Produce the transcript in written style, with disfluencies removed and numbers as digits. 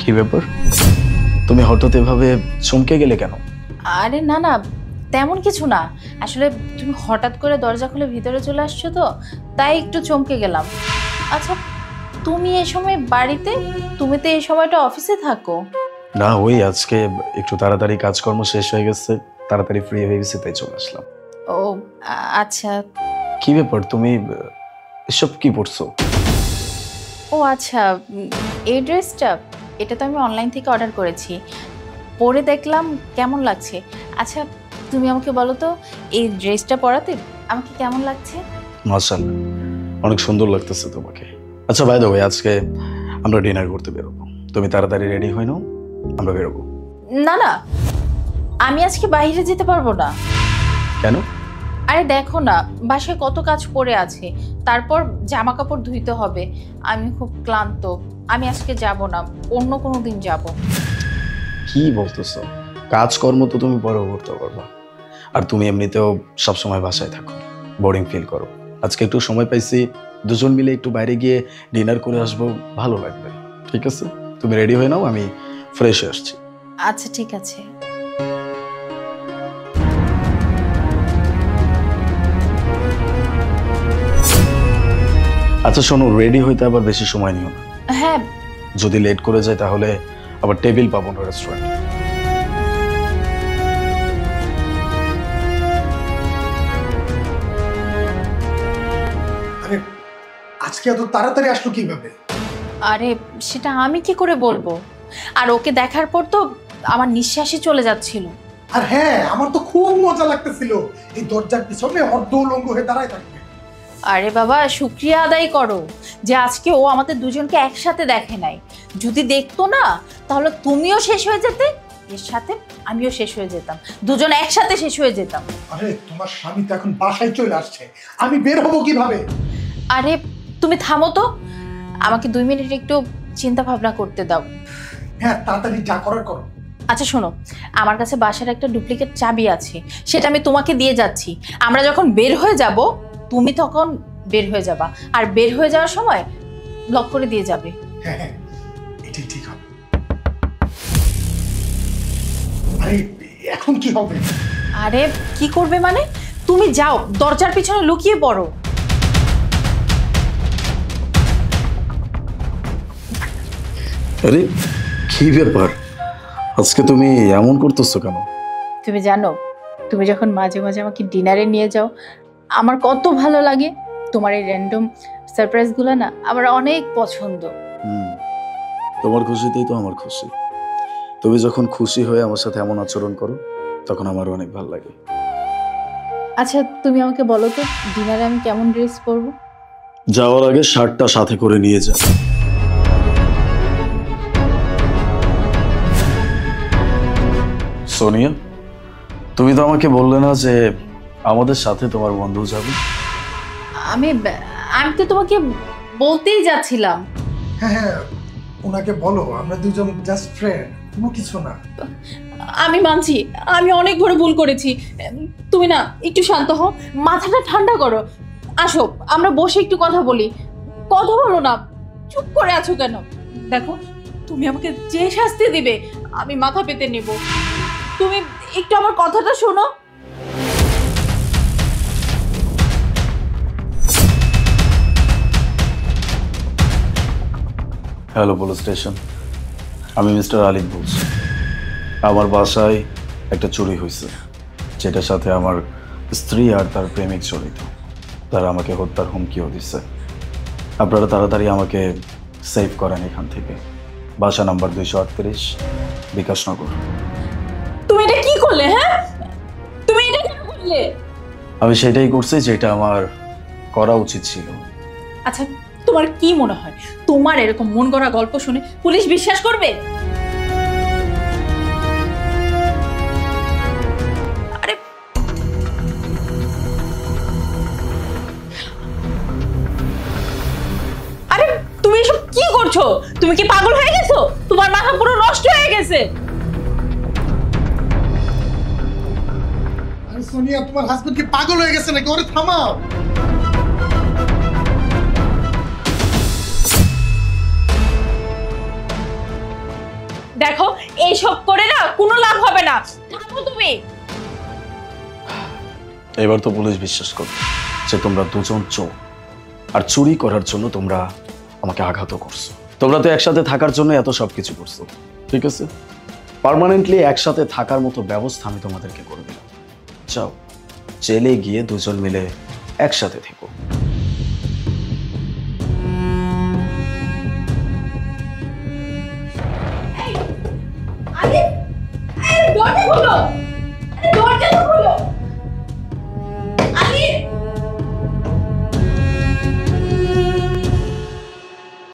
কি ব্যাপার, তুমি হঠাৎ এভাবে চমকে গেলে কেন? আরে না না, তেমন কিছু না। আসলে তুমি হঠাৎ করে দরজা খুলে ভিতরে চলে আসছো তো, তাই একটু চমকে গেলাম। আচ্ছা, তুমি এই সময় বাড়িতে? তুমি তো এই সময়টা অফিসে থাকো। না, ওই আজকে একটু তাড়াতাড়ি কাজকর্ম শেষ হয়ে গেছে, তাড়াতাড়ি ফ্রি হয়ে গেছে, তাই চলে আসলাম। ও আচ্ছা। কি ব্যাপার, তুমি এসব কি পড়ছো? ও আচ্ছা, এই ড্রেসটা, এটা তো আমি অনলাইন থেকে অর্ডার করেছি। পরে দেখলাম কেমন লাগছে। আচ্ছা, তুমি আমাকে বলো তো, এই ড্রেসটা পরাতে আমাকে কেমন লাগছে? মাশাআল্লাহ, অনেক সুন্দর লাগতেছে তোমাকে। আচ্ছা বাই দ্য ওয়ে, আজকে আমরা ডিনার করতে বেরোবো, তুমি তাড়াতাড়ি রেডি হয়ে নাও, আমরা বেরোবো। না না, আমি আজকে বাইরে যেতে পারবো না। কেন? আরে দেখো না, বাসায় কত কাজ পড়ে আছে, তারপর জামা কাপড় ধুইতে হবে। আমি খুব ক্লান্ত, আমি আজকে যাব না, অন্য কোনো দিন যাব। কি বলতেছো? কাজকর্ম তো তুমি পরেও করতে পারবা, আর তুমি এমনিতেও সবসময় বাসায় থাকো, বোরিং ফিল করো। আজকে একটু সময় পাইছি, দুজন মিলে একটু বাইরে গিয়ে ডিনার করে আসবো, ভালো লাগবে। ঠিক আছে, তুমি রেডি হয়ে নাও, আমি ফ্রেশ হয়ে আসছি। আচ্ছা ঠিক আছে। আচ্ছা শোনো, রেডি হইতে আবার বেশি সময় নিও না। হ্যাঁ। যদি লেট করে যায় তাহলে আবার টেবিল পাবো না রেস্টুরেন্টে। আরে আজকে এত তাড়াতাড়ি আসলো কিভাবে? আরে সেটা আমি কি করে বলবো, আর ওকে দেখার পর তো আমার নিঃশ্বাসই চলে যাচ্ছিল। আর হ্যাঁ, আমার তো খুব মজা লাগতেছিল এই দরজার পিছনে অর্ধ উলঙ্গ হয়ে দাঁড়ায় থাকবে। আরে বাবা, শুকরিয়া আদায় করো যে আজকে ও আমাদের দুজনকে একসাথে দেখে নাই। যদি দেখতো না, তাহলে তুমিও শেষ হয়ে যেতে, এর সাথে আমিও শেষ হয়ে যেতাম, দুজন একসাথে শেষ হয়ে যেতাম। আরে তোমার স্বামী তো এখন বাসায় চলে আসছে, আমি বের হবো কিভাবে? আরে তুমি থামো তো, আমাকে 2 মিনিট একটু চিন্তা ভাবনা করতে দাও। হ্যাঁ, তাড়াতাড়ি যা করার করো। আচ্ছা শোনো, আমার কাছে বাসার একটা ডুপ্লিকেট চাবি আছে, সেটা আমি তোমাকে দিয়ে যাচ্ছি। আমরা যখন বের হয়ে যাব, তুমি তখন বের হয়ে যাবা, আর বের হয়ে যাওয়ার সময় লক করে দিয়ে যাবে। হ্যাঁ হ্যাঁ, এটাই ঠিক হবে। আরে এখন কি হবে? আরে কি করবে মানে, তুমি যাও দরজার পিছনে লুকিয়ে পড়ো। আরে কি ব্যাপার, আজকে তুমি এমন করতেছো কেন? তুমি জানো, তুমি যখন মাঝে মাঝে আমাকে ডিনারে নিয়ে যাও, আমার কত ভালো লাগে। তোমার এই র্যান্ডম সারপ্রাইজগুলো না আমার অনেক পছন্দ। তোমার খুশিতেই তো আমার খুশি। তুমি যখন খুশি হয়ে আমার সাথে এমন আচরণ করো, তখন আমার অনেক ভালো লাগে। আচ্ছা তুমি আমাকে বলো তো, ডিনারে আমি কেমন ড্রেস পরবো? যাওয়ার আগে শার্টটা সাথে করে নিয়ে যা। সোনিয়া, তুমি তো আমাকে বললে না যে আমাদের সাথে তোমার বন্ধু যাবে? আমি আমি তো তোমাকে বলতেই যাচ্ছিলাম। হ্যাঁ হ্যাঁ, ওনাকে বলো আমরা দুজন জাস্ট ফ্রেন্ড, কোনো কিছু না। আমি মানছি, আমি অনেক বড় ভুল করেছি। তুমি না একটু শান্ত হও, মাথাটা ঠান্ডা করো। আসো আমরা বসে একটু কথা বলি। কথা বলো না, চুপ করে আছো কেন? দেখো, তুমি আমাকে যে শাস্তি দিবে আমি মাথা পেতে নেব। তুমি একটু আমার কথাটা শোনো। হ্যালো পুলিশ স্টেশন, আমি মিস্টার আলিফ বলছি। আমার বাসায় একটা চুরি হয়েছে, যেটার সাথে আমার স্ত্রী আর তার প্রেমিক জড়িত। তারা আমাকে হত্যার হুমকিও দিচ্ছে। আপনারা তাড়াতাড়ি আমাকে সেভ করেন এখান থেকে। বাসা নাম্বার 238, বিকাশনগর। তুমি এটা কি করলে? হ্যাঁ, তুমি এটা কেন করলে? আমি সেটাই করছি যেটা আমার করা উচিত ছিল। আচ্ছা, তোমার কি মনে হয় তোমার এরকম মন গড়া গল্প শুনে পুলিশ বিশ্বাস করবে? আরে আরে তুমি এসব কি করছো? তুমি কি পাগল হয়ে গেছো? তোমার মাথা পুরো নষ্ট হয়ে গেছে। আরে সোনিয়া, তোমার হাজবেন্ড কি পাগল হয়ে গেছে নাকি? ওরে থামাও। এইসব করে না কোনো লাভ হবে না, থামো তুমি। এবার তো পুলিশ বিশ্বাস করবে যে তোমরা দুজন চোর, আর চুরি করার জন্য তোমরা আমাকে আঘাতও করছো। তোমরা তো একসাথে থাকার জন্য এত সব কিছু করছো, ঠিক আছে? পার্মানেন্টলি একসাথে থাকার মতো ব্যবস্থা আমি তোমাদেরকে করে দিলাম। যাও, জেলে গিয়ে দুজন মিলে একসাথে থেকো। আরে, দরজা খোলো।